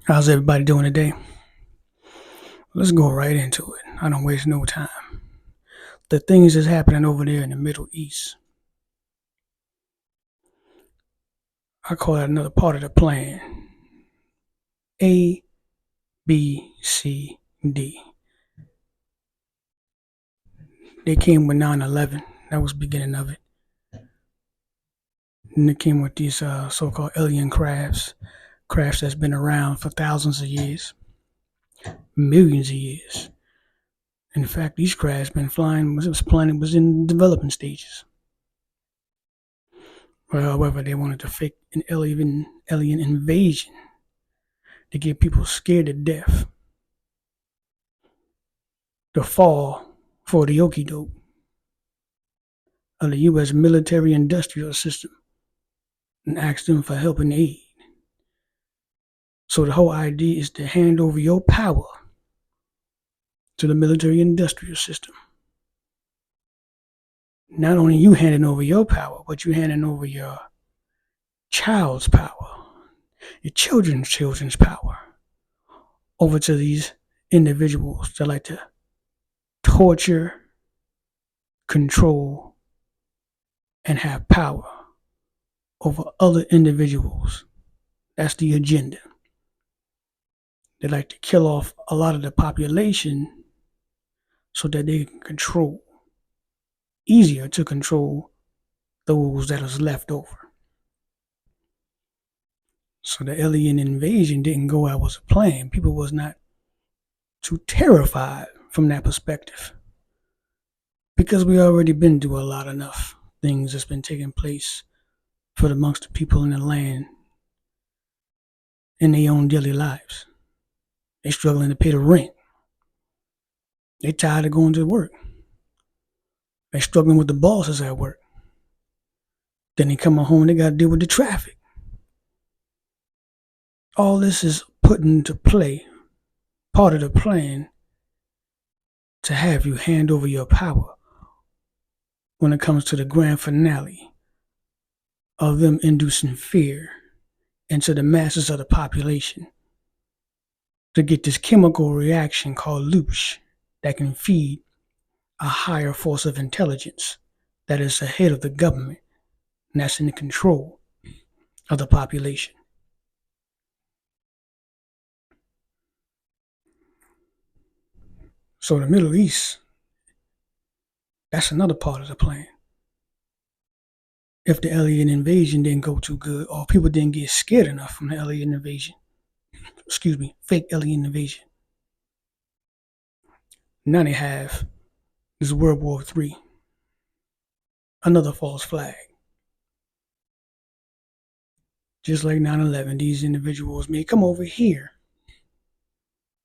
How's everybody doing today? Let's go right into it. I don't waste no time. The things that's happening over there in the Middle East, I call that another part of the plan. A, B, C, D. They came with 9/11. That was the beginning of it. And they came with these so-called alien crafts that's been around for thousands of years, millions of years. In fact, these crafts been flying. Planet was in development stages. Well, however, they wanted to fake an alien invasion to get people scared to death. The fall for the okie doke of the U.S. military industrial system and ask them for help and aid. So the whole idea is to hand over your power to the military industrial system. Not only you handing over your power, but you handing over your child's power, your children's power over to these individuals that like to torture, control, and have power over other individuals. That's the agenda. They like to kill off a lot of the population so that they can control, easier to control those that is left over. So the alien invasion didn't go out as planned. People was not too terrified from that perspective because we already been through a lot enough things that's been taking place for amongst the people in the land in their own daily lives. They struggling to pay the rent. They tired of going to work. They struggling with the bosses at work. Then they come home, they got to deal with the traffic. All this is put into play, part of the plan to have you hand over your power when it comes to the grand finale of them inducing fear into the masses of the population to get this chemical reaction called loosh that can feed a higher force of intelligence that is ahead of the government and that's in control of the population. So the Middle East, that's another part of the plan. If the alien invasion didn't go too good, or people didn't get scared enough from the alien invasion, fake alien invasion. Now they have this World War III, another false flag. Just like 9/11, these individuals may come over here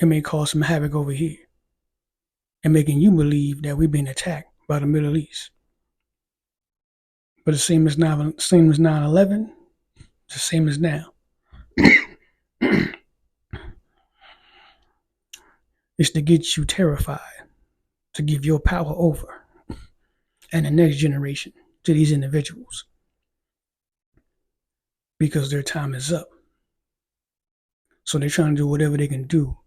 and may cause some havoc over here and making you believe that we've been attacked by the Middle East. But the same as 9/11, it's the same as now. It's to get you terrified, to give your power over and the next generation to these individuals because their time is up. So they're trying to do whatever they can do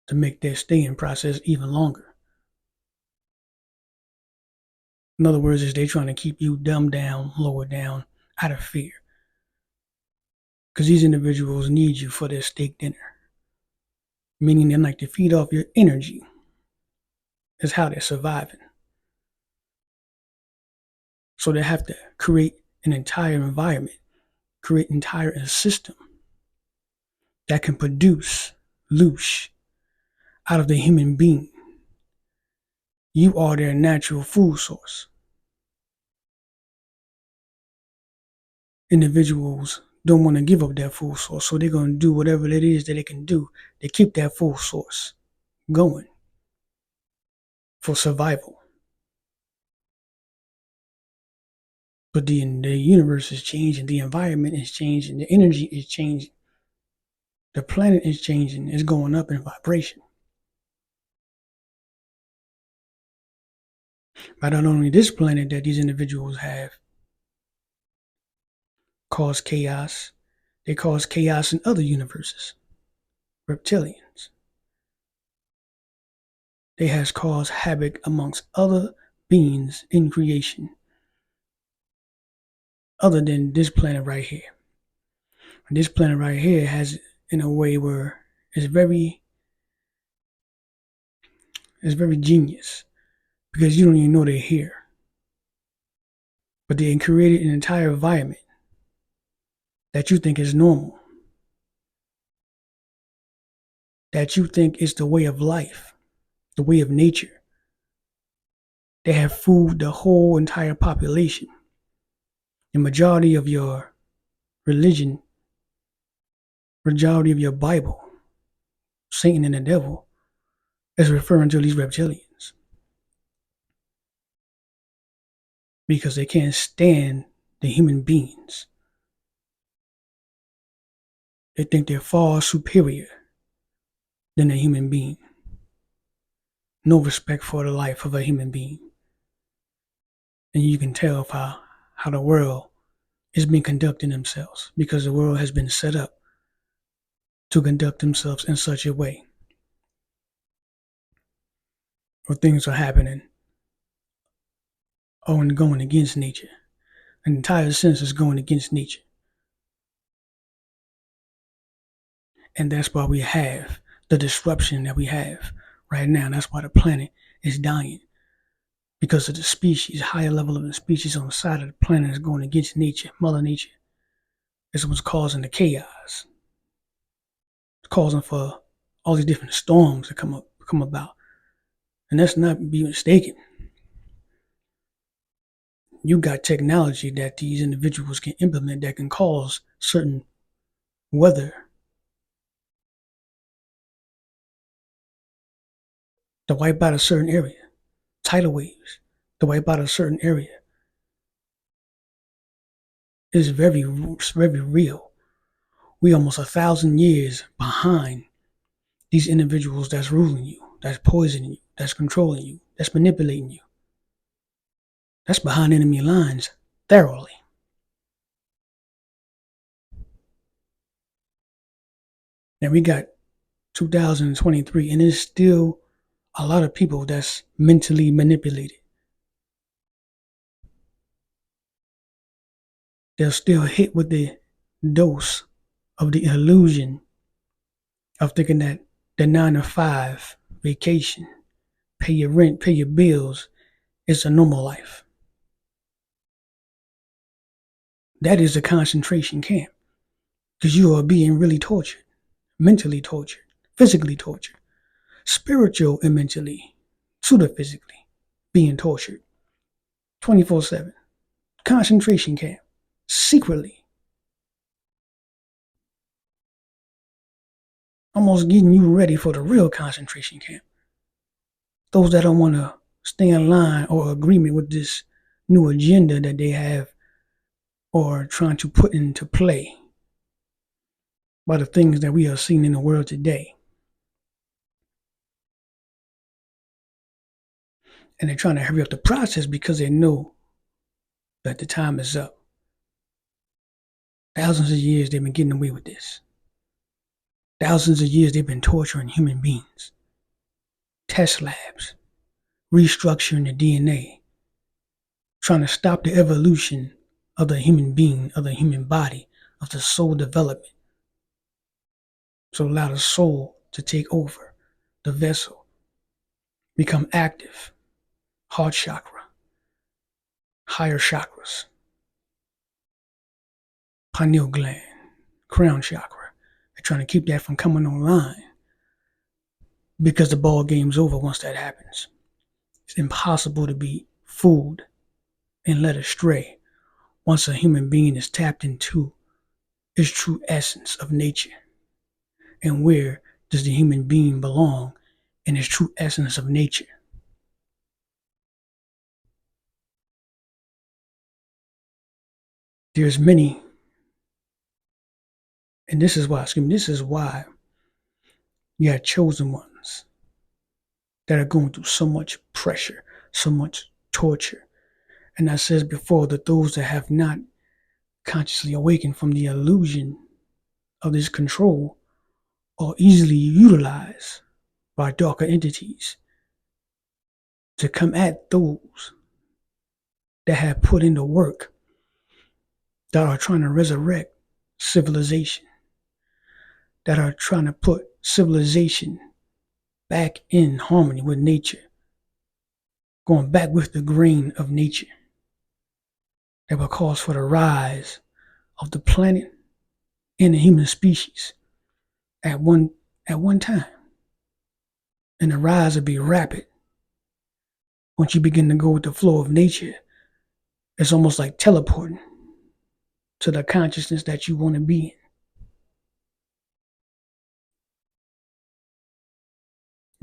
to make their staying process even longer. In other words, is they trying to keep you dumbed down, lowered down, out of fear. Because these individuals need you for their steak dinner. Meaning they like to feed off your energy. Is how they're surviving. So they have to create an entire environment, create an entire system that can produce loosh out of the human being. You are their natural food source. Individuals don't want to give up that food source, so they're going to do whatever it is that they can do to keep that food source going for survival. But the universe is changing, the environment is changing, the energy is changing, the planet is changing, it's going up in vibration. But not only this planet that these individuals have caused chaos, They cause chaos in other universes. Reptilians. They has caused havoc amongst other beings in creation other than this planet right here. This planet right here has in a way where it's very genius because you don't even know they're here. But they created an entire environment that you think is normal, that you think is the way of life, the way of nature. They have fooled the whole entire population. The majority of your religion, majority of your Bible, Satan and the devil, is referring to these reptilians because they can't stand the human beings. They think they're far superior than a human being. No respect for the life of a human being. And you can tell how the world has been conducting themselves because the world has been set up to conduct themselves in such a way where things are happening and going against nature. An entire sense is going against nature. And that's why we have the disruption that we have right now. That's why the planet is dying. Because of the species, higher level of the species on the side of the planet is going against nature, Mother Nature. It's what's causing the chaos. It's causing for all these different storms to come about. And let's not be mistaken. You got technology that these individuals can implement that can cause certain weather to wipe out a certain area, tidal waves to wipe out a certain area. It's very real. We almost 1,000 years behind these individuals that's ruling you, that's poisoning you, that's controlling you, that's manipulating you. That's behind enemy lines thoroughly. And we got 2023, and there's still a lot of people that's mentally manipulated. They're still hit with the dose of the illusion of thinking that the 9 to 5 vacation, pay your rent, pay your bills, is a normal life. That is a concentration camp because you are being really tortured, mentally tortured, physically tortured, spiritual and mentally, pseudo-physically being tortured 24/7. Concentration camp, secretly, almost getting you ready for the real concentration camp. Those that don't want to stay in line or agreement with this new agenda that they have or trying to put into play by the things that we are seeing in the world today. And they're trying to hurry up the process because they know that the time is up. Thousands of years they've been getting away with this. Thousands of years they've been torturing human beings. Test labs, restructuring the DNA, trying to stop the evolution of the human being, of the human body, of the soul development. So allow the soul to take over the vessel, become active, heart chakra, higher chakras, pineal gland, crown chakra. They're trying to keep that from coming online because the ball game's over once that happens. It's impossible to be fooled and led astray once a human being is tapped into its true essence of nature. And where does the human being belong in its true essence of nature? There's many, and this is why you have chosen ones that are going through so much pressure, so much torture. And I said before that those that have not consciously awakened from the illusion of this control are easily utilized by darker entities to come at those that have put in the work, that are trying to resurrect civilization, that are trying to put civilization back in harmony with nature, going back with the grain of nature, that will cause for the rise of the planet and the human species at one time. And the rise will be rapid. Once you begin to go with the flow of nature, it's almost like teleporting to the consciousness that you want to be in.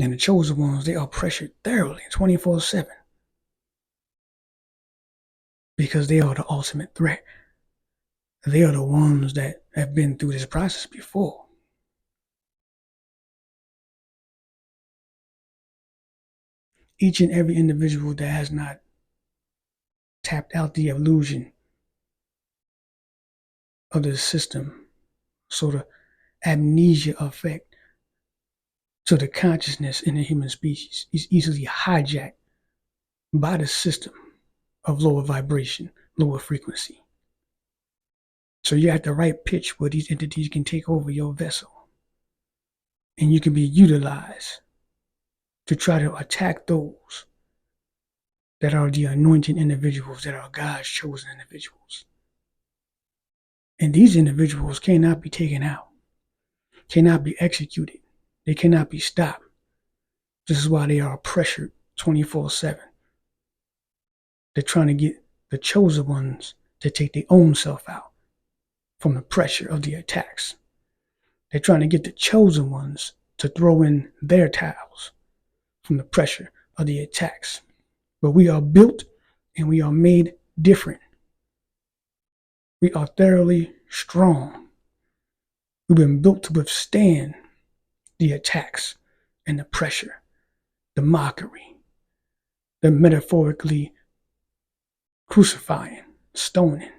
And the chosen ones, they are pressured thoroughly 24/7 because they are the ultimate threat. They are the ones that have been through this process before. Each and every individual that has not tapped out the illusion of the system, so the amnesia effect to the consciousness in the human species is easily hijacked by the system of lower vibration, lower frequency. So you're at the right pitch where these entities can take over your vessel and you can be utilized to try to attack those that are the anointed individuals, that are God's chosen individuals. And these individuals cannot be taken out, cannot be executed, they cannot be stopped. This is why they are pressured 24/7. They're trying to get the chosen ones to take their own self out from the pressure of the attacks. They're trying to get the chosen ones to throw in their towels from the pressure of the attacks. But we are built and we are made different. We are thoroughly strong. We've been built to withstand the attacks and the pressure, the mockery, the metaphorically crucifying, stoning.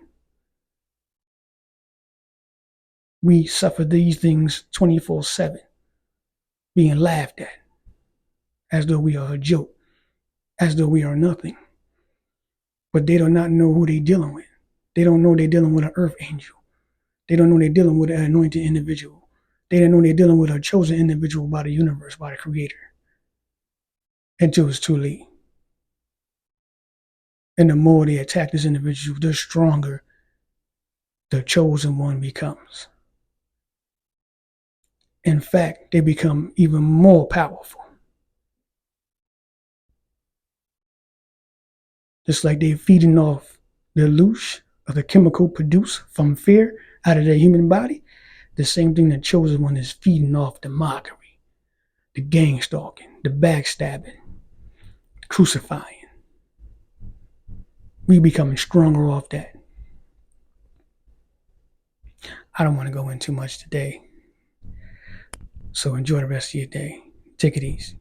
We suffer these things 24/7, being laughed at, as though we are a joke, as though we are nothing. But they do not know who they're dealing with. They don't know they're dealing with an earth angel. They don't know they're dealing with an anointed individual. They don't know they're dealing with a chosen individual by the universe, by the Creator, until it's too late. And the more they attack this individual, the stronger the chosen one becomes. In fact, they become even more powerful. Just like they're feeding off the loosh of the chemical produced from fear out of their human body, the same thing the chosen one is feeding off: the mockery, the gang stalking, the backstabbing, the crucifying. We becoming stronger off that. I don't want to go in too much today, so enjoy the rest of your day. Take it easy.